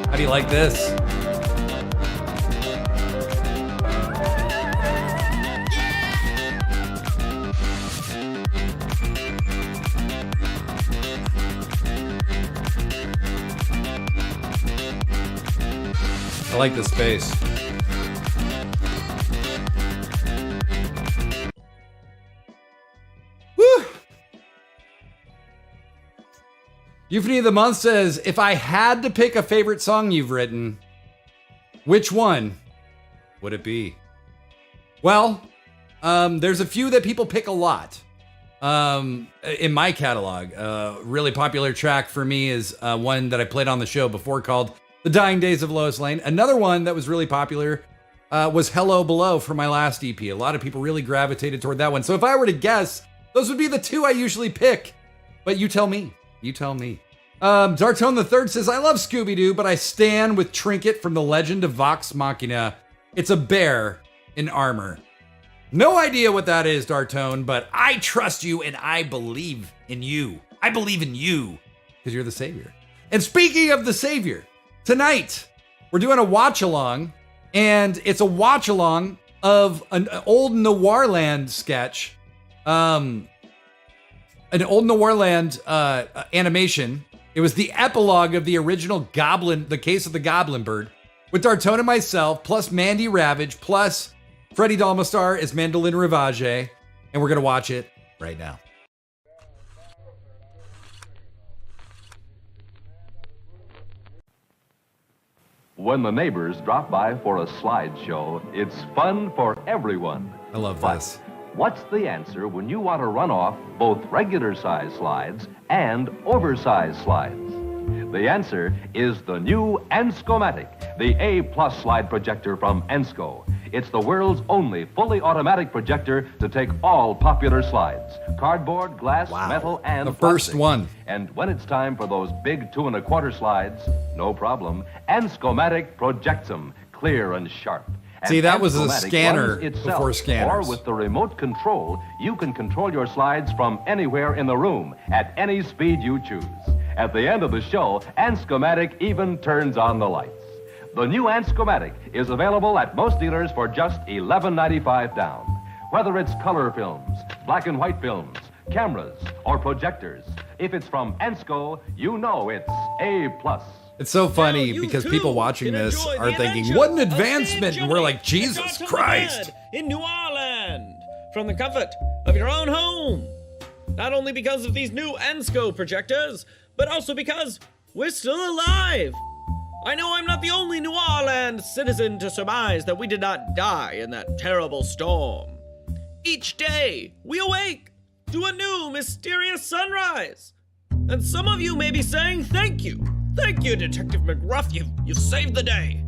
How do you like this? I like the space. Woo! Euphony of the Month says, if I had to pick a favorite song you've written, which one would it be? Well, there's a few that people pick a lot. In my catalog, really popular track for me is one that I played on the show before called The Dying Days of Lois Lane. Another one that was really popular was Hello Below from my last EP. A lot of people really gravitated toward that one. So if I were to guess, those would be the two I usually pick. But you tell me. You tell me. Dartone the Third says, I love Scooby-Doo, but I stand with Trinket from The Legend of Vox Machina. It's a bear in armor. No idea what that is, Dartone, but I trust you and I believe in you. I believe in you because you're the savior. And speaking of the savior, tonight we're doing a watch-along, and it's a watch-along of an old Noirland sketch, an old Noirland animation. It was the epilogue of the original The Case of the Goblin Bird, with Dartone and myself, plus Mandy Ravage, plus Freddie Dalmastar as Mandolin Ravage, and we're going to watch it right now. When the neighbors drop by for a slideshow, it's fun for everyone. I love this. What's the answer when you want to run off both regular-size slides and oversized slides? The answer is the new Enscomatic, the A+ slide projector from Ensco. It's the world's only fully automatic projector to take all popular slides: cardboard, glass, metal, and the first one. And when it's time for those big 2 1/4 slides, no problem, Enscomatic projects them clear and sharp. And see, that was a Enscomatic scanner runs itself, before scanners. Or with the remote control, you can control your slides from anywhere in the room at any speed you choose. At the end of the show, Enscomatic even turns on the lights. The new Enscomatic is available at most dealers for just $11.95 down. Whether it's color films, black and white films, cameras, or projectors, if it's from Ensco, you know it's A+. It's so funny because people watching this are thinking, what an advancement! And we're like, Jesus Christ! In New Orleans, from the comfort of your own home. Not only because of these new Ensco projectors, but also because we're still alive. I know I'm not the only New Orleans citizen to surmise that we did not die in that terrible storm. Each day, we awake to a new mysterious sunrise. And some of you may be saying thank you. Thank you, Detective McGruff, you've saved the day.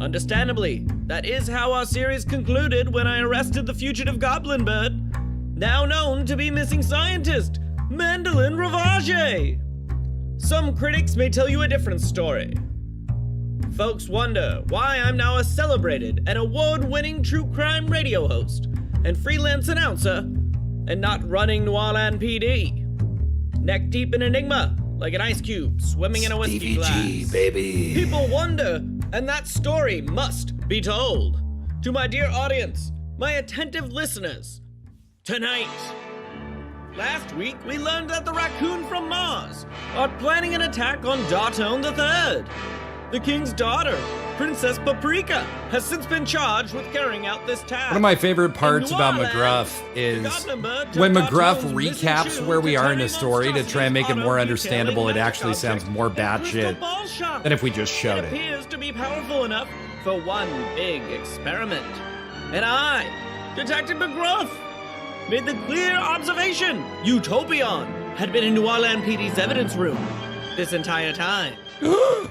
Understandably, that is how our series concluded when I arrested the fugitive goblin bird, now known to be missing scientist, Mandolin Ravage. Some critics may tell you a different story. Folks wonder why I'm now a celebrated and award-winning true crime radio host and freelance announcer and not running New Orleans PD. Neck deep in enigma, like an ice cube swimming in a whiskey glass. G, baby. People wonder, and that story must be told. To my dear audience, my attentive listeners, tonight, Last week, we learned that the raccoon from Mars are planning an attack on Dartone III. The king's daughter, Princess Paprika, has since been charged with carrying out this task. One of my favorite parts about McGruff is when McGruff recaps where we are in the story to try and make it more understandable, it actually sounds more batshit than if we just showed It it. appears to be powerful enough for one big experiment. And I, Detective McGruff, made the clear observation Utopion had been in New Orleans PD's evidence room this entire time.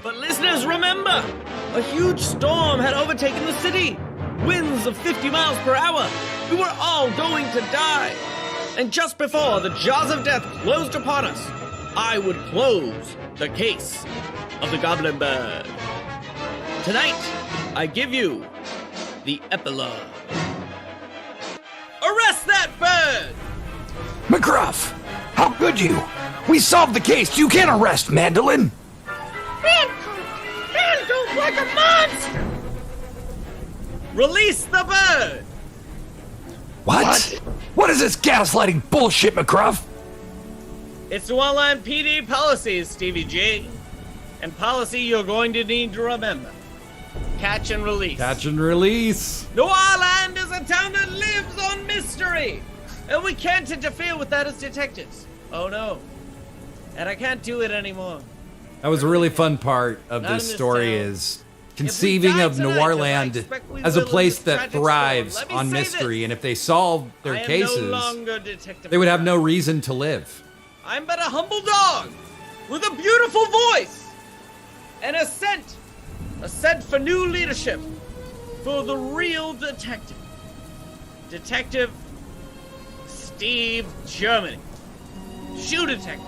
But listeners, remember, a huge storm had overtaken the city. Winds of 50 miles per hour. We were all going to die. And just before the jaws of death closed upon us, I would close the case of the Goblin Bird. Tonight, I give you the epilogue. Arrest that bird! McGruff, how could you? We solved the case. You can't arrest Mandolin. Handcuffed like a monster! Release the bird! What? What is this gaslighting bullshit, McGruff? It's New Orleans PD policies, Stevie G. And policy you're going to need to remember. Catch and release. Catch and release. New Orleans is a town that lives on mystery. And we can't interfere with that as detectives. Oh no. And I can't do it anymore. That was a really fun part of Not this in this story town. is conceiving of New Orleans as a place that thrives on mystery, and if they solve their I am cases, no longer Detective they would have McGruff. no reason to live. I'm but a humble dog with a beautiful voice and a scent for new leadership for the real detective. Detective Steve Germany. Shoe detective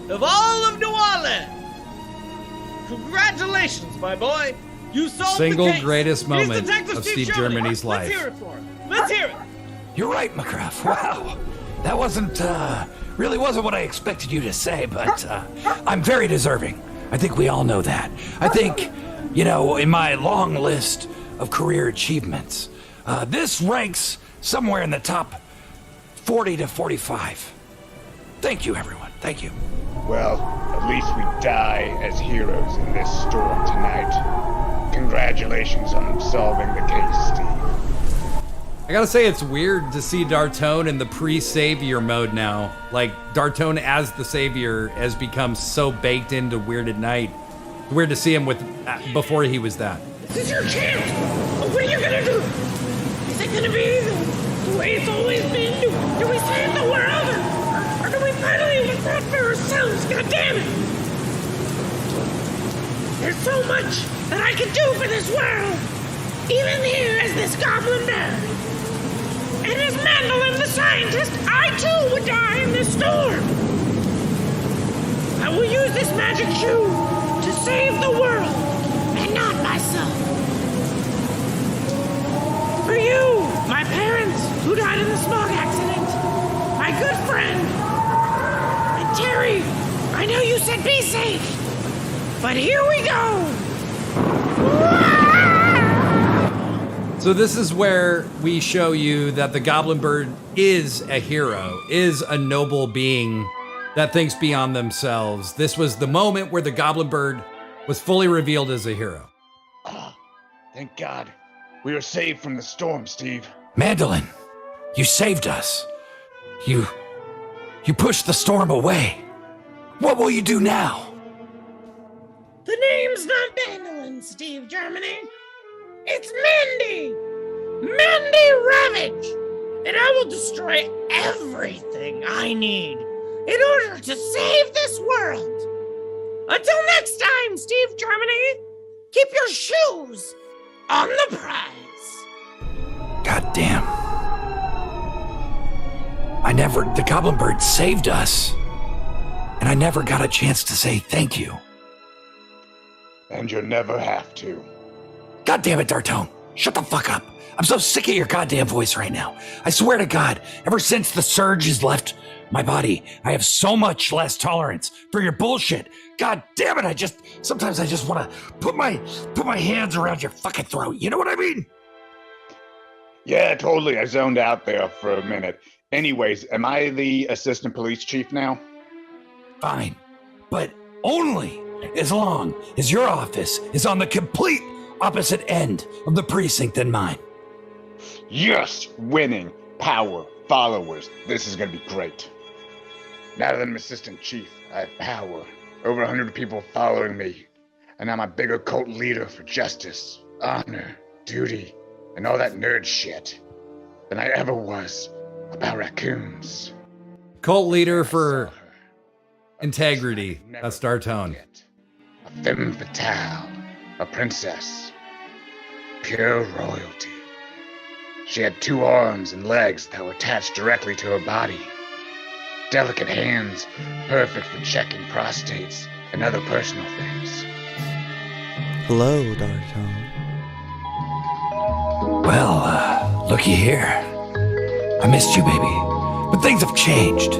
of all of New Orleans. Congratulations, my boy. You solved Single the case. greatest He's moment Detective of Steve Germany's life. Let's hear it for him. Let's hear it. You're right, McGruff. Wow. That really wasn't what I expected you to say, but I'm very deserving. I think we all know that. I think, in my long list of career achievements, this ranks somewhere in the top 40 to 45. Thank you, everyone. Thank you. Well, at least we die as heroes in this storm tonight. Congratulations on solving the case, Steve. I gotta say, it's weird to see Dartone in the pre-savior mode now. Like, Dartone as the savior has become so baked into Weird at Night. Weird to see him before he was that. This is your chance! What are you gonna do? Is it gonna be the way it's always been? Do we save the world? Or do we finally look out for ourselves? God damn it! There's so much that I can do for this world! Even here as this goblin bird. And as Mandolin the scientist, I too would die in this storm! I will use this magic shoe to save the world, and not myself. For you, my parents, who died in the smog accident, my good friend, and Terry, I know you said be safe, but here we go! So this is where we show you that the Goblin Bird is a hero, is a noble being that thinks beyond themselves. This was the moment where the Goblin Bird was fully revealed as a hero. Thank God. We were saved from the storm, Steve. Mandolin, you saved us. You pushed the storm away. What will you do now? The name's not Mandolin, Steve Germany. It's Mandy! Mandy Ravage! And I will destroy everything I need in order to save this world. Until next time, Steve Germany, keep your shoes on the prize. God damn. The Goblin Bird saved us. And I never got a chance to say thank you. And you'll never have to. God damn it, Dartone. Shut the fuck up. I'm so sick of your goddamn voice right now. I swear to God, ever since the surge has left my body, I have so much less tolerance for your bullshit. God damn it, sometimes I just want to put my hands around your fucking throat. You know what I mean? Yeah, totally. I zoned out there for a minute. Anyways, am I the assistant police chief now? Fine, but only as long as your office is on the complete opposite end of the precinct than mine. Yes, winning, power, followers. This is gonna be great. Now that I'm assistant chief, I have power. Over 100 people following me. And I'm a bigger cult leader for justice, honor, duty, and all that nerd shit than I ever was about raccoons. Cult leader for integrity. That's Dartone. A femme fatale, a princess, pure royalty. She had 2 arms and legs that were attached directly to her body. Delicate hands, perfect for checking prostates and other personal things. Hello, Dartone. Well, looky here. I missed you, baby. But things have changed.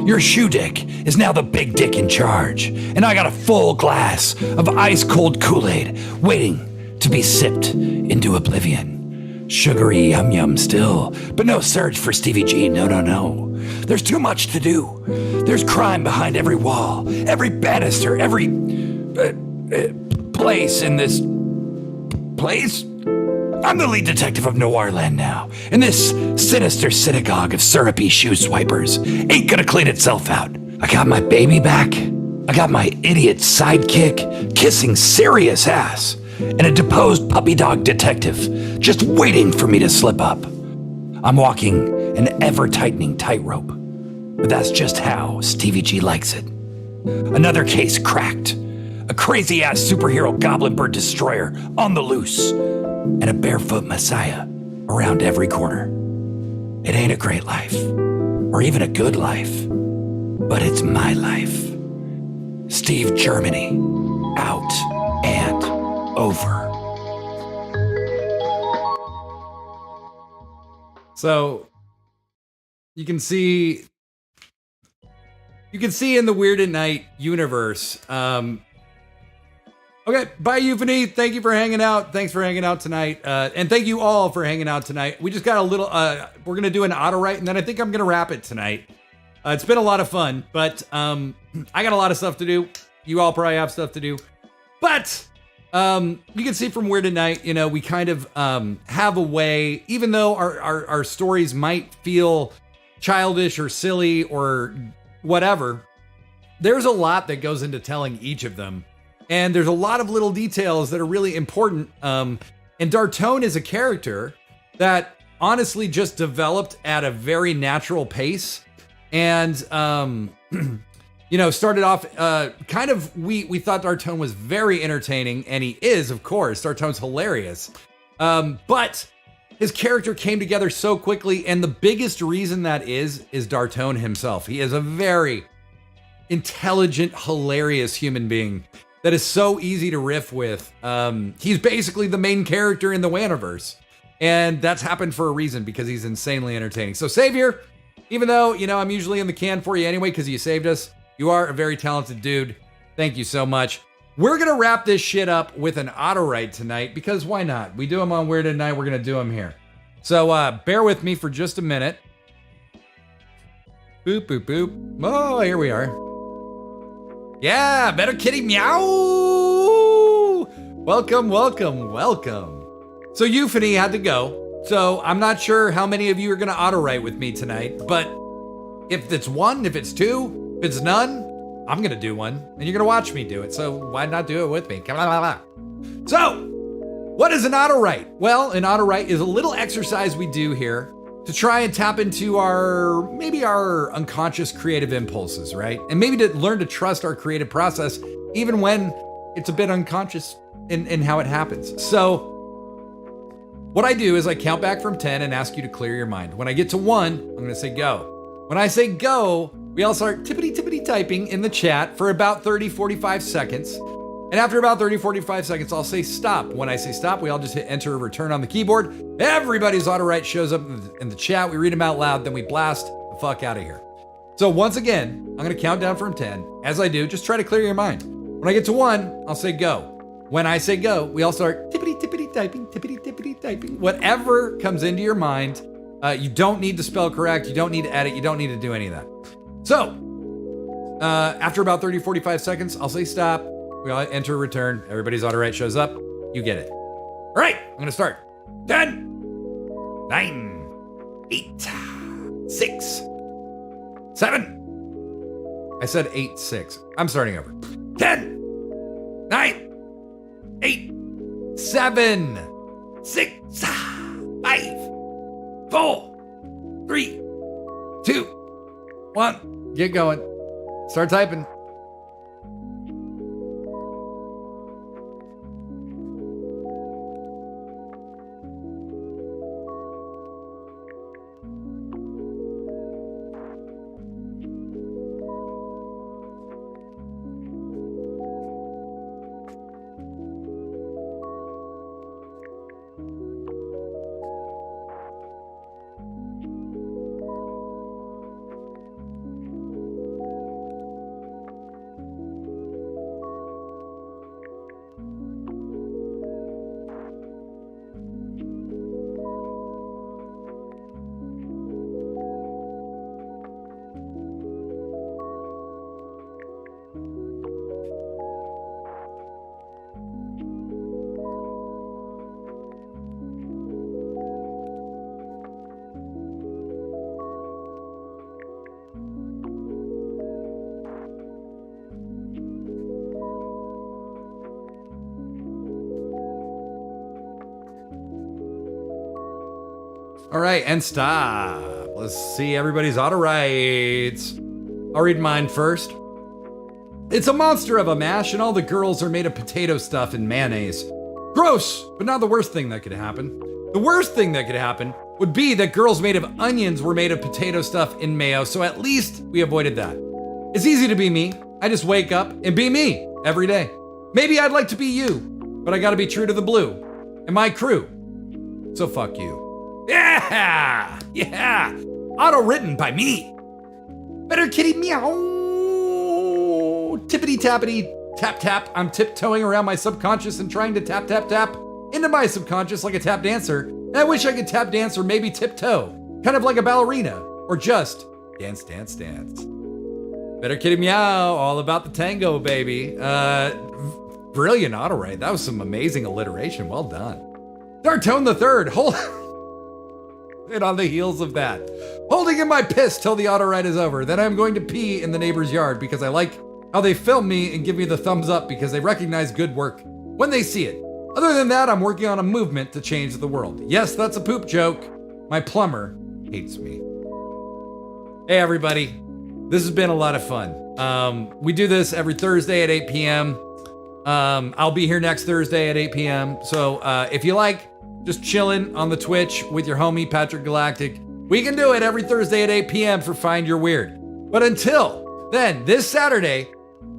Your shoe dick is now the big dick in charge, and I got a full glass of ice-cold Kool-Aid waiting to be sipped into oblivion. Sugary yum-yum still, but no surge for Stevie G, no. There's too much to do. There's crime behind every wall, every banister, every place in this place. I'm the lead detective of Noirland now, and this sinister synagogue of syrupy shoe swipers ain't gonna clean itself out. I got my baby back, I got my idiot sidekick kissing serious ass, and a deposed puppy dog detective just waiting for me to slip up. I'm walking an ever-tightening tightrope, but that's just how Stevie G likes it. Another case cracked. A crazy-ass superhero goblin bird destroyer on the loose, and a barefoot messiah around every corner. It ain't a great life, or even a good life, but it's my life. Steve Germany, out and over. So you can see in the Weird at Night universe. Okay, bye Euphony. Thank you for hanging out. Thanks for hanging out tonight. And thank you all for hanging out tonight. We just got a little, we're going to do an auto write and then I think I'm going to wrap it tonight. It's been a lot of fun, but I got a lot of stuff to do. You all probably have stuff to do. But you can see from Weird at Night, you know, we kind of have a way, even though our stories might feel childish or silly or whatever, there's a lot that goes into telling each of them. And there's a lot of little details that are really important. And Dartone is a character that honestly just developed at a very natural pace. And, you know, started off kind of, we thought Dartone was very entertaining, and he is, of course. Dartone's hilarious. But his character came together so quickly, and the biggest reason that is Dartone himself. He is a very intelligent, hilarious human being that is so easy to riff with. He's basically the main character in the Waniverse. And that's happened for a reason, because he's insanely entertaining. So Savior, even though, you know, I'm usually in the can for you anyway, because you saved us, you are a very talented dude. Thank you so much. We're going to wrap this shit up with an auto write tonight, because why not? We do them on Weird at Night, we're going to do them here. So bear with me for just a minute. Boop, boop, boop. Oh, here we are. Yeah, better kitty meow. Welcome, welcome, welcome. So Euphony had to go. So I'm not sure how many of you are going to auto write with me tonight, but if it's one, if it's two, if it's none, I'm going to do one and you're going to watch me do it. So why not do it with me? So what is an auto write? Well, an auto write is a little exercise we do here to try and tap into maybe our unconscious creative impulses, right? And maybe to learn to trust our creative process, even when it's a bit unconscious in how it happens. So what I do is I count back from 10 and ask you to clear your mind. When I get to 1, I'm gonna say go. When I say go, we all start tippity typing in the chat for about 30, 45 seconds. And after about 30, 45 seconds, I'll say stop. When I say stop, we all just hit enter or return on the keyboard. Everybody's auto write shows up in the chat. We read them out loud, then we blast the fuck out of here. So once again, I'm gonna count down from 10. As I do, just try to clear your mind. When I get to 1, I'll say go. When I say go, we all start tippity typing, tippity typing. Whatever comes into your mind, You don't need to spell correct. You don't need to edit. You don't need to do any of that. So, after about 30, 45 seconds, I'll say stop. We all enter return. Everybody's auto right shows up. You get it. All right, I'm going to start. 10, 9, 8, 6, 7. I said 8, 6. I'm starting over. 10, 9, 8, 7, 6, 5, 4, 3, 2, 1. Get going. Start typing. All right, and stop. Let's see everybody's auto rights. I'll read mine first. It's a monster of a mash, and all the girls are made of potato stuff and mayonnaise. Gross, but not the worst thing that could happen. The worst thing that could happen would be that girls made of onions were made of potato stuff and mayo, so at least we avoided that. It's easy to be me. I just wake up and be me every day. Maybe I'd like to be you, but I gotta be true to the blue and my crew. So fuck you. Yeah! Yeah! Auto-written by me. Better kitty meow. Tippity-tappity, tap-tap. I'm tiptoeing around my subconscious and trying to tap-tap-tap into my subconscious like a tap dancer. And I wish I could tap dance or maybe tiptoe. Kind of like a ballerina. Or just dance, dance, dance. Better kitty meow. All about the tango, baby. Brilliant auto-write. That was some amazing alliteration. Well done. Dartone the Third. Hold... And on the heels of that, holding in my piss till the auto ride is over. Then I'm going to pee in the neighbor's yard because I like how they film me and give me the thumbs up because they recognize good work when they see it. Other than that, I'm working on a movement to change the world. Yes, that's a poop joke. My plumber hates me. Hey everybody, this has been a lot of fun. We do this every Thursday at 8 p.m. I'll be here next Thursday at 8 p.m. So if you like just chilling on the Twitch with your homie, Patrick Galactic, we can do it every Thursday at 8 p.m. for Find Your Weird. But until then, this Saturday,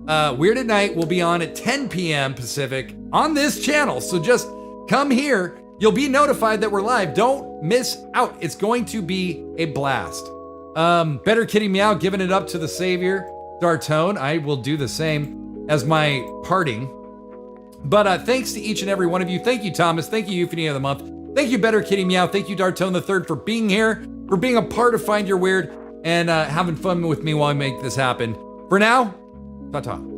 Weird at Night will be on at 10 p.m. Pacific on this channel. So just come here. You'll be notified that we're live. Don't miss out. It's going to be a blast. Better Kitty Meow giving it up to the savior, Dartone. I will do the same as my parting. But thanks to each and every one of you. Thank you, Thomas. Thank you, Euphony of the Month. Thank you, Better Kitty Meow. Thank you, Dartone the Third, for being here, for being a part of Find Your Weird, and having fun with me while I make this happen. For now, ta-ta.